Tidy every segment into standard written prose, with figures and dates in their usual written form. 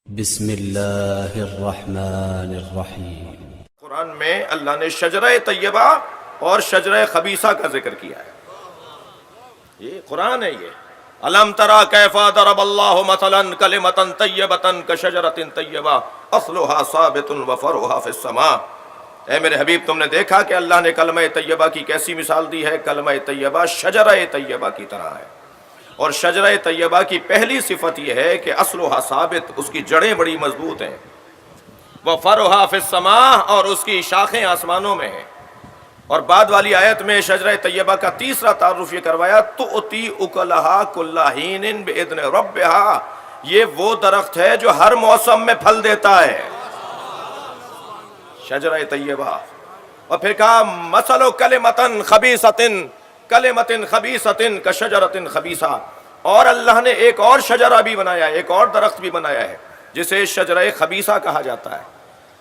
بسم اللہ الرحمن الرحیم۔ قرآن میں اللہ نے شجرہ طیبہ اور شجرہ خبیثہ کا ذکر کیا ہے۔ یہ قرآن ہے۔ یہ الم تری کیف ضرب اللہ مثلا کلمۃ طیبۃ کشجرۃ طیبہ اصلها ثابت وفرعها فی السماء۔ اے میرے حبیب، تم نے دیکھا کہ اللہ نے کلمہ طیبہ کی کیسی مثال دی ہے؟ کلمہ طیبہ شجرہ طیبہ کی طرح ہے، اور شجرہ طیبہ کی پہلی صفت یہ ہے کہ اصلها ثابت، اس کی جڑیں بڑی مضبوط ہیں، وفرعها فی السماء، اور اس کی شاخیں آسمانوں میں ہیں۔ اور بعد والی آیت میں شجرہ طیبہ کا تیسرا تعارف یہ کروایا، تؤتی اکلہا کل حین باذن ربہا، یہ وہ درخت ہے جو ہر موسم میں پھل دیتا ہے، شجرہ طیبہ۔ اور پھر کہا مثل کلمۃ خبیثۃ کلمۃ خبیثۃ کشجرۃ خبیثہ، اور اللہ نے ایک اور شجرہ بھی بنایا ہے، ایک اور درخت بھی بنایا ہے جسے شجرہ خبیثہ کہا جاتا ہے۔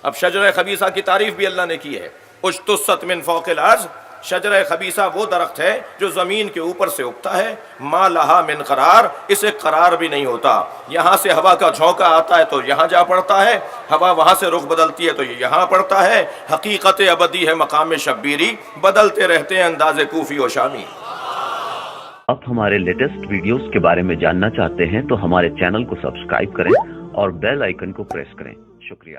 اب شجرہ خبیثہ کی تعریف بھی اللہ نے کی ہے، اجتثت من فوق الارض، شجرہ خبیثہ وہ درخت ہے جو زمین کے اوپر سے اگتا ہے، ما لہا من قرار، اسے قرار بھی نہیں ہوتا۔ یہاں سے ہوا کا جھونکا آتا ہے تو یہاں جا پڑتا ہے، ہوا وہاں سے رخ بدلتی ہے تو یہ یہاں پڑتا ہے۔ حقیقت ابدی ہے مقام شبیری، بدلتے رہتے ہیں انداز کوفی و شامی۔ آپ ہمارے لیٹسٹ ویڈیوز کے بارے میں جاننا چاہتے ہیں تو ہمارے چینل کو سبسکرائب کریں اور بیل آئیکن کو پریس کریں۔ شکریہ۔